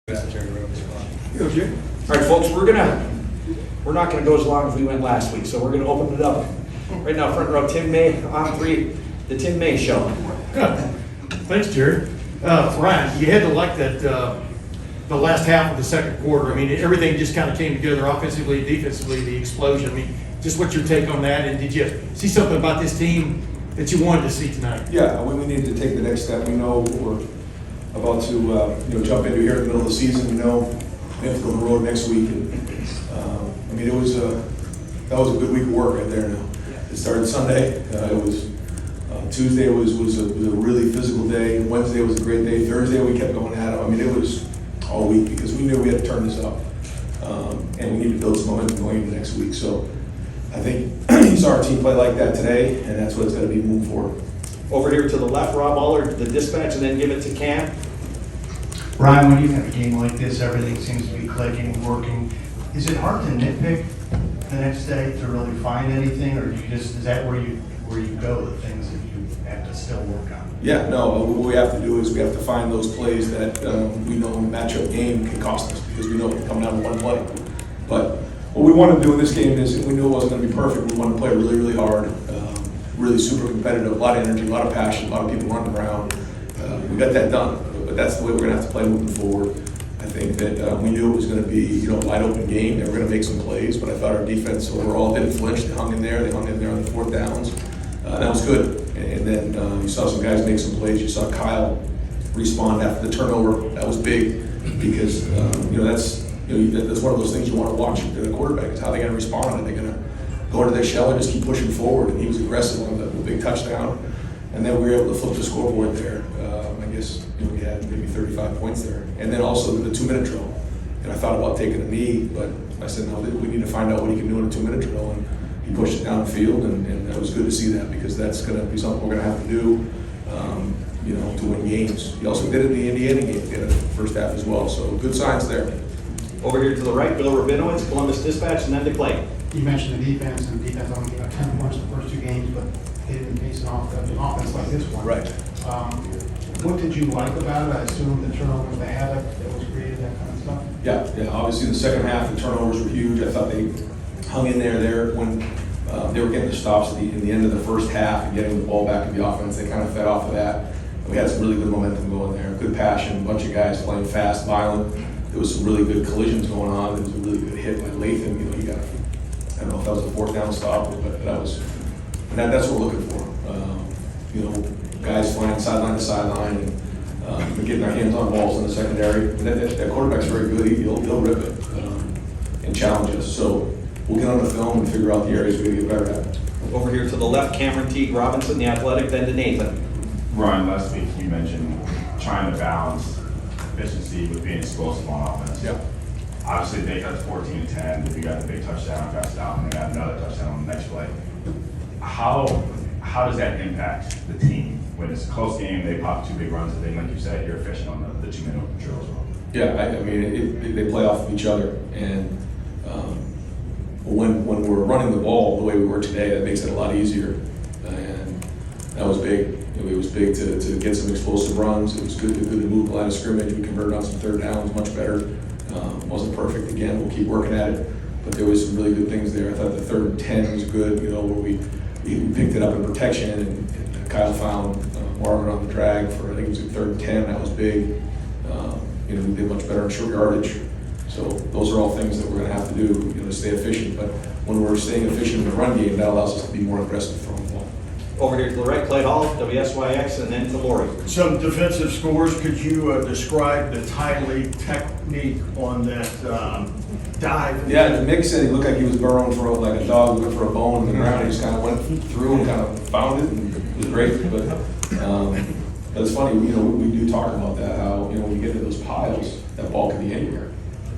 All right, folks, we're not gonna go as long as we went last week, so we're gonna open it up. Right now, front row, Tim May, on three, the Tim May Show. Thanks, Jerry. Ryan, you had to like that, the last half of the second quarter. I mean, everything just kind of came together offensively, defensively, the explosion. I mean, just what's your take on that? And did you see something about this team that you wanted to see tonight? Yeah, we need to take the next step. We know what we're about to jump into here in the middle of the season. We know we have to go on the road next week. And, I mean, that was a good week of work right there. Now it started Sunday. It was Tuesday was a really physical day. Wednesday was a great day. Thursday we kept going at it. I mean, it was all week because we knew we had to turn this up, and we need to build some momentum going into next week. So I think you saw our team play like that today, and that's what it's going to be moving forward. Over here to the left, Rob Aller, the dispatch, and then give it to Cam. Ryan, when you have a game like this, everything seems to be clicking, working. Is it hard to nitpick the next day to really find anything, or is that where you go, the things that you have to still work on? Yeah, no, what we have to do is we have to find those plays that we know in a matchup game can cost us because we know it can come down to one play. But what we want to do in this game is, we knew it wasn't going to be perfect. We want to play really, really hard, really super competitive, a lot of energy, a lot of passion, a lot of people running around. We got that done, but that's the way we're going to have to play moving forward. I think that we knew it was going to be a wide open game. They were going to make some plays, but I thought our defense overall didn't flinch. They hung in there. They hung in there on the fourth downs. That was good. And then you saw some guys make some plays. You saw Kyle respond after the turnover. That was big because that's one of those things you want to watch in a quarterback is how they're going to respond. Are they going to go into their shell and just keep pushing forward? And he was aggressive on the big touchdown. And then we were able to flip the scoreboard there. I guess we had maybe 35 points there. And then also the 2-minute drill. And I thought about taking a knee, but I said, no, we need to find out what he can do in a 2-minute drill. And he pushed it down the field, and it was good to see that because that's going to be something we're going to have to do, to win games. He also did it in the Indiana game in the first half as well. So good signs there. Over here to the right, Bill Rabinowitz, Columbus Dispatch, and then to Clay. You mentioned the defense, and the defense only gave up 10 points in the first two games, but they didn't face an offense like this one. Right. What did you like about it? I assume the turnovers, the havoc that was created, that kind of stuff? Yeah. Obviously, in the second half, the turnovers were huge. I thought they hung in there when they were getting the stops in the end of the first half and getting the ball back in the offense. They kind of fed off of that. And we had some really good momentum going there, good passion, a bunch of guys playing fast, violent. There was some really good collisions going on. There was a really good hit by Latham. He got, I don't know if that was a fourth down stop, but that's what we're looking for. Guys flying sideline to sideline and getting our hands on balls in the secondary. And that quarterback's very good. He'll rip it and challenge us. So we'll get on the film and figure out the areas we need to get better at. Over here to the left, Cameron Teague Robinson, the Athletic, then to Nathan. Ryan, last week you mentioned trying to balance efficiency with being explosive on offense. Yeah. Obviously, they got 14-10, but you got the big touchdown, got down, and they got another touchdown on the next play. How does that impact the team when it's a close game? They pop two big runs, and then, like you said, you're efficient on the 2-minute drill as well. Yeah, I mean, they play off of each other, and when we're running the ball the way we were today, that makes it a lot easier, and that was big. It was big to get some explosive runs. It was good to move the line of scrimmage. We converted on some third downs, much better. Wasn't perfect again. We'll keep working at it, but there was some really good things there. I thought the 3rd and 10 was good. Where we picked it up in protection, and Kyle found Marvin on the drag for I think it was a 3rd and 10. That was big. We did much better in short yardage. So those are all things that we're going to have to do, to stay efficient. But when we're staying efficient in the run game, that allows us to be more aggressive throwing the ball. Over here to the right, Clay Hall, WSYX, and then to Lori. Some defensive scores. Could you describe the Tiley technique on that dive? Yeah, the mix said he looked like he was burrowing for like a dog looking for a bone in the ground. He just kind of went through and kind of found it, and it was great. But it's funny, we do talk about that, how when you get into those piles, that ball can be anywhere.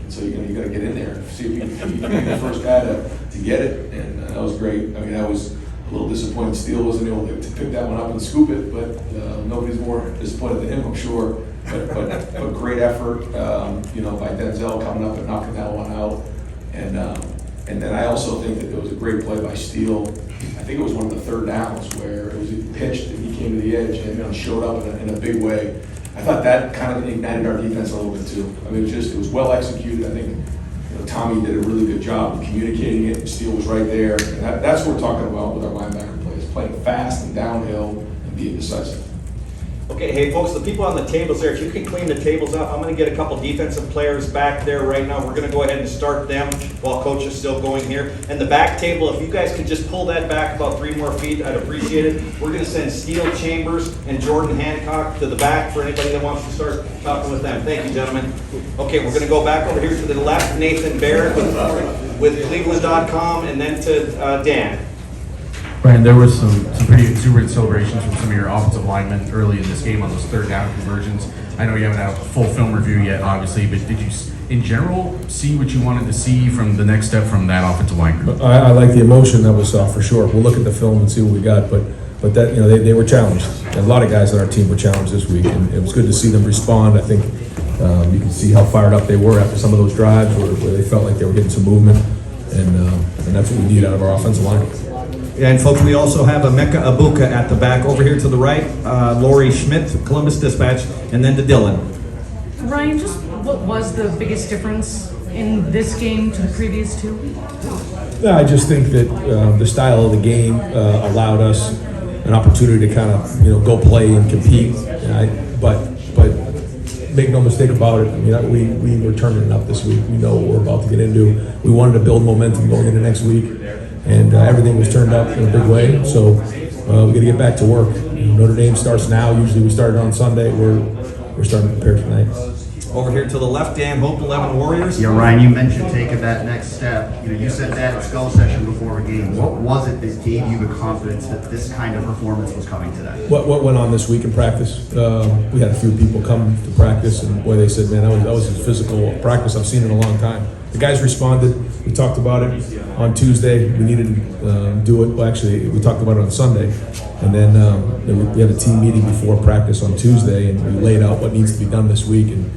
And so you got to get in there, see if you can be the first guy to get it, and that was great. I mean, that was a little disappointed Steele wasn't able to pick that one up and scoop it, but nobody's more disappointed than him, I'm sure. But great effort, by Denzel coming up and knocking that one out. And then I also think that there was a great play by Steele. I think it was one of the third downs where it was pitched and he came to the edge and showed up in a big way. I thought that kind of ignited our defense a little bit too. I mean, it was well executed. I think Tommy did a really good job of communicating it. Steele was right there. And that's what we're talking about with our linebacker plays, playing fast and downhill and being decisive. Okay, hey folks, the people on the tables there, if you can clean the tables up, I'm gonna get a couple defensive players back there right now. We're gonna go ahead and start them while coach is still going here. And the back table, if you guys could just pull that back about 3 more feet, I'd appreciate it. We're gonna send Steele Chambers and Jordan Hancock to the back for anybody that wants to start talking with them. Thank you, gentlemen. Okay, we're gonna go back over here to the left, Nathan Barrett with Cleveland.com, and then to Dan. Brian, there was some pretty exuberant celebrations from some of your offensive linemen early in this game on those third down conversions. I know you haven't had a full film review yet, obviously, but did you, in general, see what you wanted to see from the next step from that offensive line group? I like the emotion that was for sure. We'll look at the film and see what we got, but that, you know, they were challenged. And a lot of guys on our team were challenged this week, and it was good to see them respond. I think you can see how fired up they were after some of those drives where they felt like they were getting some movement, and that's what we need out of our offensive line. And folks, we also have Emeka Abuka at the back. Over here to the right, Lori Schmidt, Columbus Dispatch, and then to Dylan. Ryan, just what was the biggest difference in this game to the previous two? Yeah, I just think that the style of the game allowed us an opportunity to kind of, you know, go play and compete. But make no mistake about it. I mean, we were turning it up this week. We know what we're about to get into. We wanted to build momentum going into next week, and everything was turned up in a big way. So we got to get back to work. Notre Dame starts now. Usually we started on Sunday. We're starting to prepare tonight. Over here to the left, Dan Hope, 11 Warriors. Yeah, Ryan, you mentioned taking that next step. You know, you said that at skull session before a game. What was it that gave you the confidence that this kind of performance was coming today? What went on this week in practice? We had a few people come to practice, and boy, they said, man, that was a physical practice I've seen in a long time. The guys responded. We talked about it on Tuesday. We needed to do it. Well, actually, we talked about it on Sunday. And then we had a team meeting before practice on Tuesday, and we laid out what needs to be done this week. And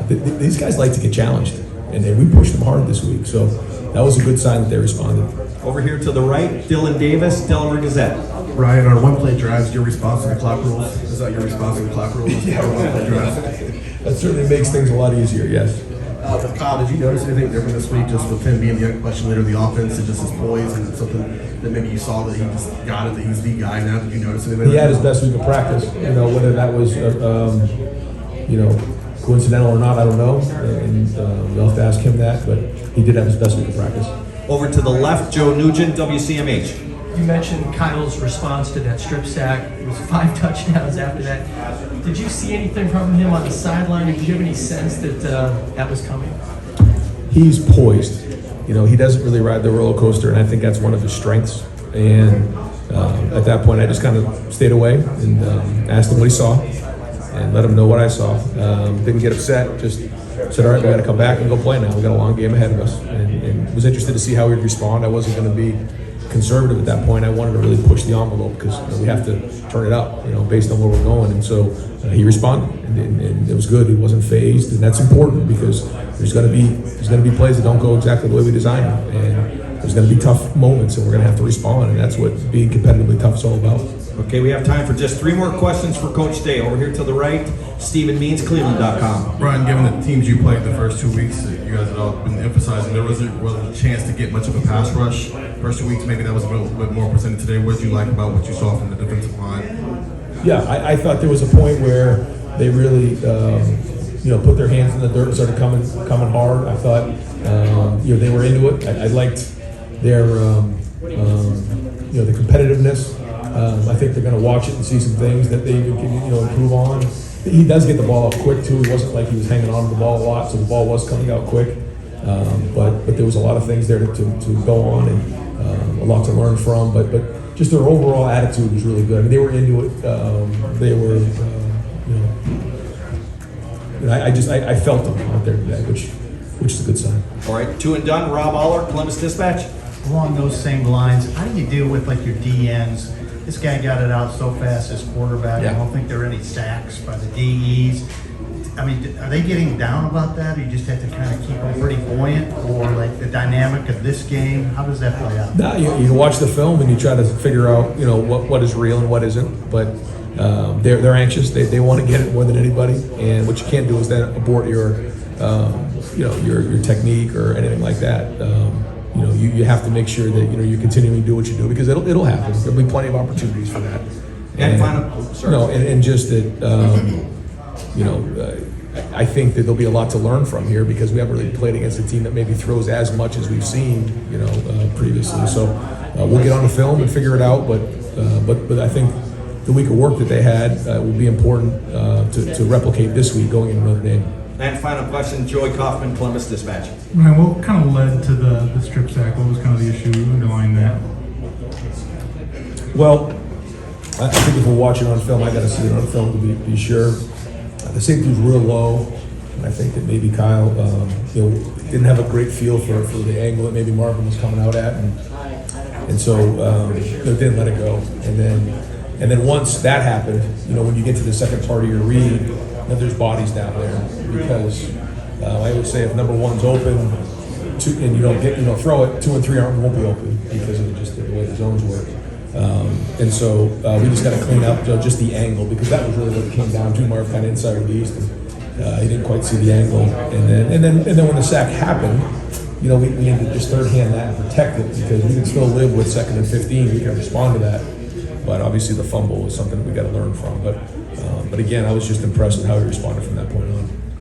these guys like to get challenged, and we pushed them hard this week. So that was a good sign that they responded. Over here to the right, Dylan Davis, Delaware Gazette. Ryan, on one-play drives, your response to the clock rules? Is that your response to the clock rules? One-play drives? That certainly makes things a lot easier, yes. With Kyle, did you notice anything different this week, just with him being the unquestioned leader of the offense and just his poise and something that maybe you saw that he just got it, that he's the guy now? Did you notice anything? He had his best week of practice. You know, whether that was, coincidental or not, I don't know. And you'll have to ask him that, but he did have his best week of practice. Over to the left, Joe Nugent, WCMH. You mentioned Kyle's response to that strip sack. It was 5 touchdowns after that. Did you see anything from him on the sideline? Did you have any sense that that was coming? He's poised. You know, he doesn't really ride the roller coaster, and I think that's one of his strengths. And at that point, I just kind of stayed away and asked him what he saw and let him know what I saw. Didn't get upset, just said, all right, we got to come back and go play now. We got a long game ahead of us. And was interested to see how he'd respond. I wasn't going to be conservative at that point. I wanted to really push the envelope because we have to turn it up, based on where we're going. And so he responded, and it was good. He wasn't phased, and that's important because there's going to be plays that don't go exactly the way we designed them, and there's going to be tough moments, and we're going to have to respond, and that's what being competitively tough is all about. Okay, we have time for just 3 more questions for Coach Day. Over here to the right, Stephen Means, Cleveland.com. Brian, given the teams you played the first 2 weeks, that you guys had all been emphasizing, there wasn't a chance to get much of a pass rush. First 2 weeks, maybe that was a little bit more presented today. What did you like about what you saw from the defensive line? Yeah, I thought there was a point where they really, put their hands in the dirt and started coming hard. I thought, they were into it. I liked their, the competitiveness. I think they're going to watch it and see some things that they can, improve on. He does get the ball up quick too. It wasn't like he was hanging on to the ball a lot, so the ball was coming out quick. But there was a lot of things there to go on and a lot to learn from. But just their overall attitude was really good. I mean, they were into it. They were, I felt them out there today, which is a good sign. All right, 2 and done. Rob Aller, Columbus Dispatch. Along those same lines, how do you deal with like your DNs? This guy got it out so fast as quarterback. Yeah. I don't think there are any sacks by the DEs. I mean, are they getting down about that, or you just have to kind of keep them pretty buoyant, or like the dynamic of this game? How does that play out? No, you watch the film and you try to figure out, what is real and what isn't. But they're anxious. They want to get it more than anybody. And what you can't do is then abort your your technique or anything like that. You have to make sure that you're continuing to do what you do, because it'll happen. There'll be plenty of opportunities for that. And final, sorry. And just that I think that there'll be a lot to learn from here, because we haven't really played against a team that maybe throws as much as we've seen previously. So we'll get on the film and figure it out. But I think the week of work that they had will be important to replicate this week going into Notre Dame. And final question, Joey Kaufman, Columbus Dispatch. Ryan, what kind of led to the strip sack? What was kind of the issue underlying that? Well, I think if we're watching on film, I got to see it on film to be sure. The safety was real low, and I think that maybe Kyle, didn't have a great feel for the angle that maybe Marvin was coming out at, and so didn't let it go. And then once that happened, when you get to the second part of your read, there's bodies down there, because I would say if number one's open, and you don't get throw it, 2 and 3 won't be open because of just the way the zones work. And so we just got to clean up just the angle, because that was really what it came down to. Marv kind of inside released, and he didn't quite see the angle. And then when the sack happened, we had to just third hand that and protect it, because we can still live with 2nd and 15. We can respond to that. But obviously the fumble was something that we got to learn from. But again, I was just impressed with how he responded from that point on.